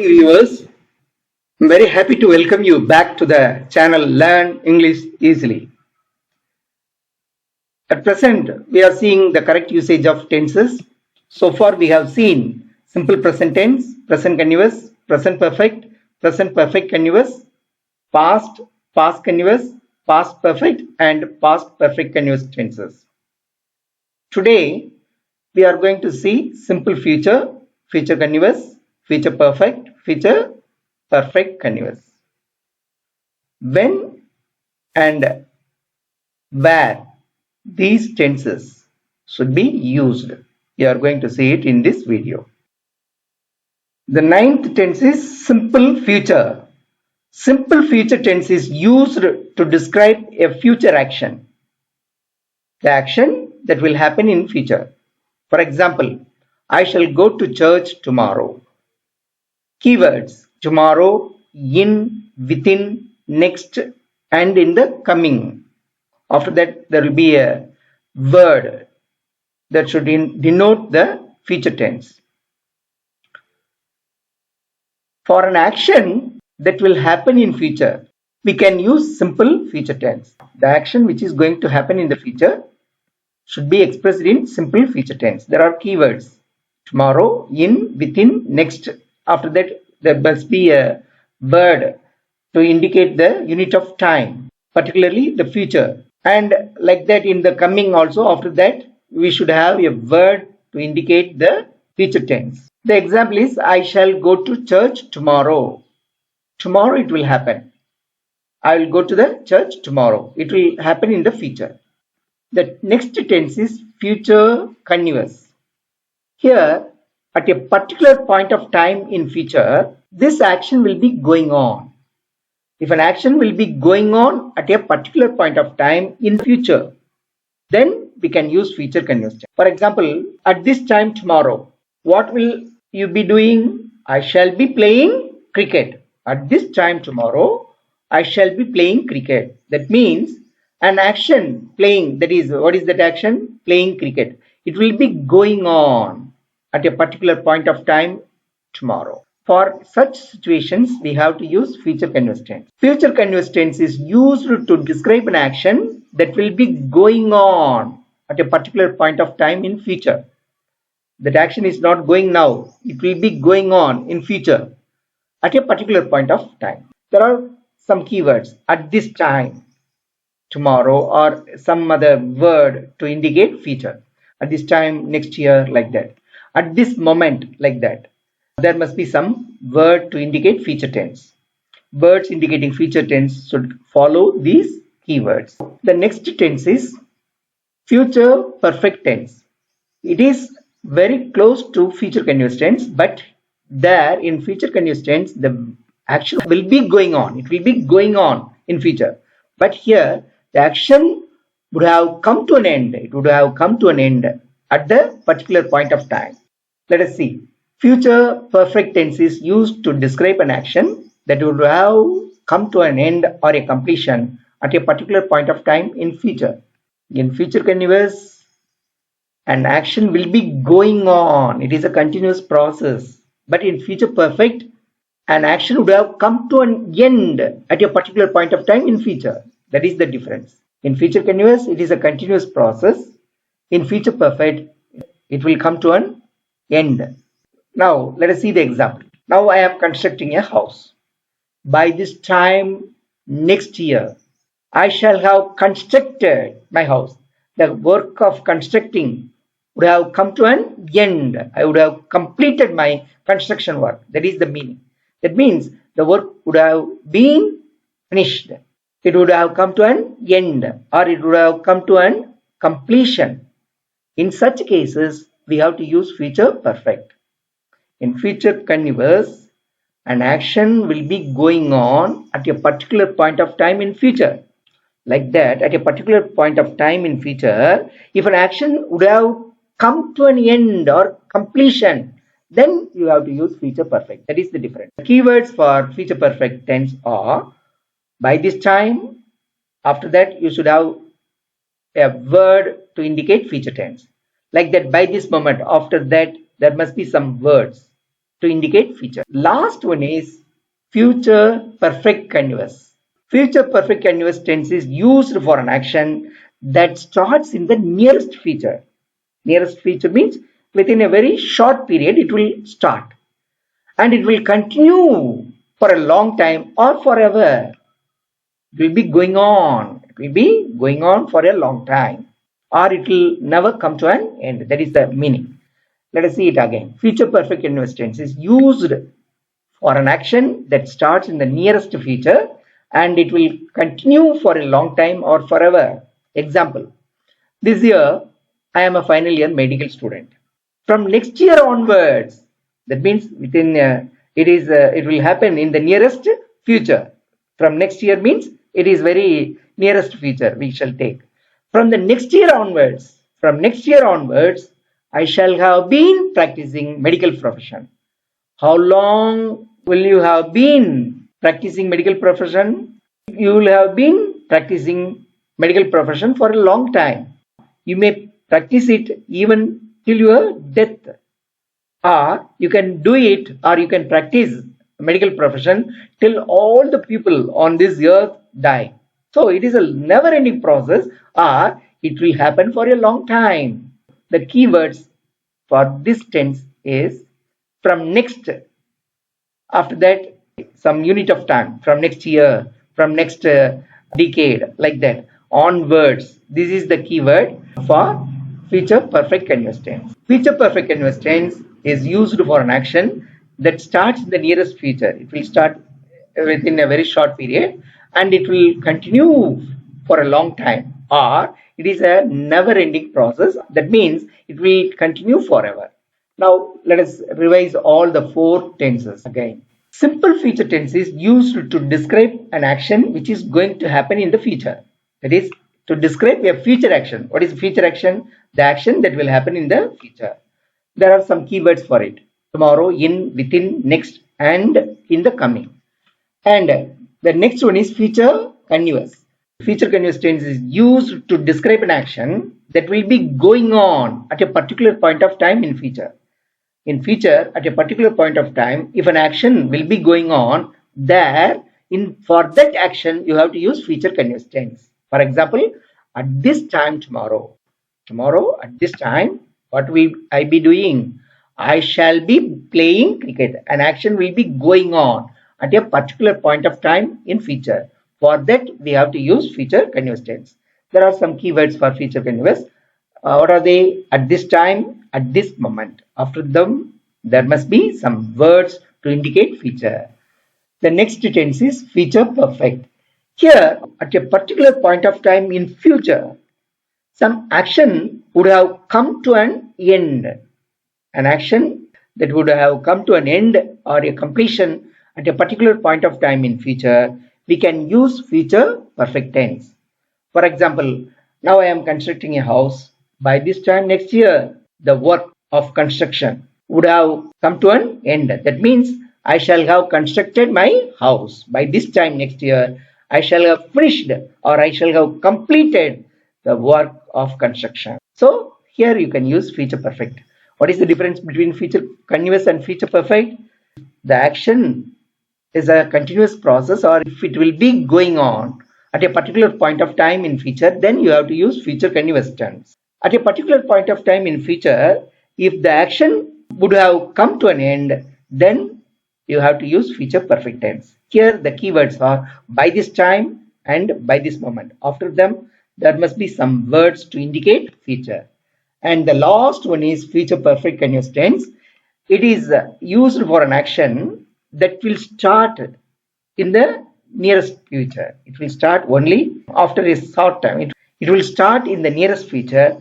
morning, viewers. I'm very happy to welcome you back to the channel Learn English Easily. At present, we are seeing the correct usage of tenses. So far, we have seen simple present tense, present continuous, present perfect continuous, past, past continuous, past perfect, and past perfect continuous tenses. Today, we are going to see simple future, future continuous, future perfect continuous. When and where these tenses should be used, you are going to see it in this video. The ninth tense is simple future. Simple future tense is used to describe a future action, the action that will happen in future. For example, I shall go to church tomorrow. Keywords: tomorrow, in, within, next, and in the coming. After that, there will be a word that should denote the future tense. For an action that will happen in future, we can use simple future tense. The action which is going to happen in the future should be expressed in simple future tense. There are keywords: tomorrow, in, within, next. After that, there must be a word to indicate the unit of time, particularly the future. And like that in the coming also, after that, we should have a word to indicate the future tense. The example is, I shall go to church tomorrow. Tomorrow it will happen. I will go to the church tomorrow. It will happen in the future. The next tense is future continuous. Here, at a particular point of time in future, this action will be going on. If an action will be going on at a particular point of time in future, then we can use future continuous tense. For example, at this time tomorrow, what will you be doing? I shall be playing cricket. At this time tomorrow, I shall be playing cricket. That means an action playing, that is, what is that action? Playing cricket. It will be going on at a particular point of time tomorrow. For such situations, we have to use future continuous tense. Future continuous tense is used to describe an action that will be going on at a particular point of time in future. That action is not going now. It will be going on in future at a particular point of time. There are some keywords: at this time, tomorrow, or some other word to indicate future. At this time, next year, like that. At this moment, like that. There must be some word to indicate future tense. Words indicating future tense should follow these keywords. The next tense is future perfect tense. It is very close to future continuous tense, but there in future continuous tense, the action will be going on. It will be going on in future. But here, the action would have come to an end. It would have come to an end at the particular point of time. Let us see. Future perfect tense is used to describe an action that would have come to an end or a completion at a particular point of time in future. In future continuous, an action will be going on. It is a continuous process. But in future perfect, an action would have come to an end at a particular point of time in future. That is the difference. In future continuous, it is a continuous process. In future perfect, it will come to an end. Now, let us see the example. Now I am constructing a house. By this time next year, I shall have constructed my house. The work of constructing would have come to an end. I would have completed my construction work. That is the meaning. That means the work would have been finished. It would have come to an end, or it would have come to an completion. In such cases, we have to use future perfect. In future continuous, an action will be going on at a particular point of time in future. Like that, at a particular point of time in future, if an action would have come to an end or completion, then you have to use future perfect. That is the difference. The keywords for future perfect tense are by this time. After that, you should have a word to indicate future tense. Like that, by this moment. After that, there must be some words to indicate future. Last one is future perfect continuous. Future perfect continuous tense is used for an action that starts in the nearest future. Nearest future means within a very short period it will start and it will continue for a long time or forever. It will be going on. It will be going on for a long time or it will never come to an end. That is the meaning. Let us see it again. Future perfect continuous tense is used for an action that starts in the nearest future and it will continue for a long time or forever. Example, this year I am a final year medical student. From next year onwards, that means within it will happen in the nearest future. From next year means it is very nearest future we shall take. From the next year onwards, I shall have been practicing medical profession. How long will you have been practicing medical profession? You will have been practicing medical profession for a long time. You may practice it even till your death. Or you can do it or you can practice medical profession till all the people on this earth die. So it is a never ending process or it will happen for a long time. The keywords for this tense is from next, after that some unit of time, from next year, from next decade, like that, onwards. This is the keyword for future perfect continuous tense. Future perfect continuous tense is used for an action that starts in the nearest future. It will start within a very short period and it will continue for a long time, or it is a never ending process. That means it will continue forever. Now let us revise all the four tenses again. Simple future tense is used to describe an action which is going to happen in the future. That is to describe a future action. What is future action? The action that will happen in the future. There are some keywords for it. Tomorrow, in, within, next, and in the coming. And the next one is future continuous. Future continuous tense is used to describe an action that will be going on at a particular point of time in future. In future, at a particular point of time, if an action will be going on, for that action you have to use future continuous tense. For example, at this time tomorrow. Tomorrow at this time, what will I be doing? I shall be playing cricket. An action will be going on at a particular point of time in future. For that, we have to use future continuous tense. There are some keywords for future continuous. What are they? At this time, at this moment. After them, there must be some words to indicate future. The next tense is future perfect. Here, at a particular point of time in future, some action would have come to an end. An action that would have come to an end or a completion at a particular point of time in future, we can use future perfect tense. For example, now I am constructing a house. By this time next year, the work of construction would have come to an end. That means I shall have constructed my house. By this time next year, I shall have finished or I shall have completed the work of construction. So here you can use future perfect. What is the difference between future continuous and future perfect? The action is a continuous process, or if it will be going on at a particular point of time in future, then you have to use future continuous tense. At a particular point of time in future, if the action would have come to an end, then you have to use future perfect tense. Here the keywords are by this time and by this moment. After them, there must be some words to indicate future. And the last one is future perfect continuous tense. It is used for an action that will start in the nearest future. It will start only after a short time. It will start in the nearest future,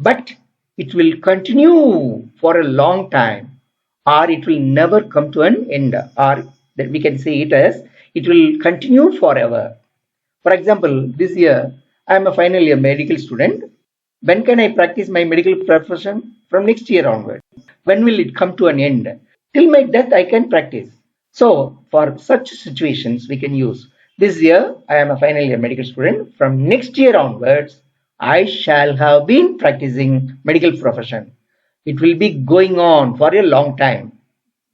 but it will continue for a long time, or it will never come to an end, or that we can say it as it will continue forever. For example, this year I am a final year medical student. When can I practice my medical profession? From next year onward. When will it come to an end? Till my death I can practice. So for such situations we can use this year I am a final year medical student. From next year onwards I shall have been practicing medical profession. It will be going on for a long time.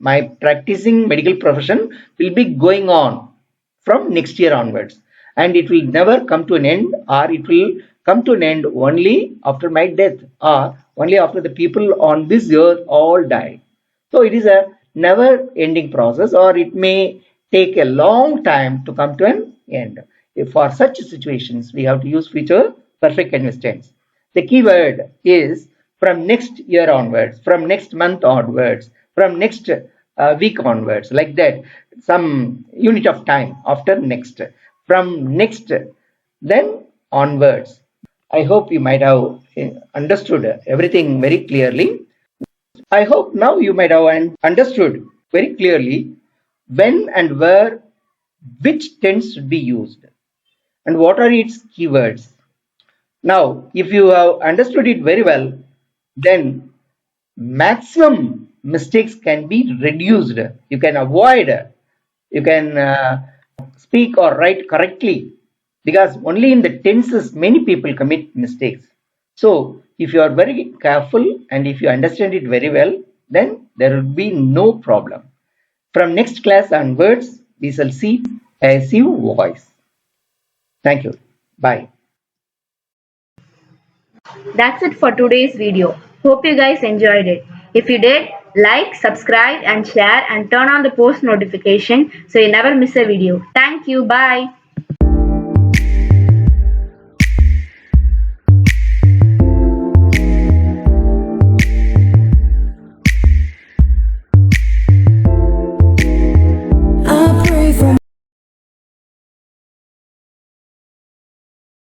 My practicing medical profession will be going on from next year onwards, and it will never come to an end, or it will come to an end only after my death, or only after the people on this earth all die. So it is a never ending process, or it may take a long time to come to an end. If for such situations, we have to use future perfect continuous tense. The keyword is from next year onwards, from next month onwards, from next week onwards, like that. Some unit of time after next, from next, then onwards. I hope you might have understood everything very clearly. I hope now you might have understood very clearly when and where which tense should be used and what are its keywords. Now, if you have understood it very well, then maximum mistakes can be reduced. You can avoid, you can speak or write correctly, because only in the tenses many people commit mistakes. So, if you are very careful and if you understand it very well, then there will be no problem. From next class onwards, we shall see passive voice. Thank you. Bye. That's it for today's video. Hope you guys enjoyed it. If you did, like, subscribe and share and turn on the post notification so you never miss a video. Thank you. Bye.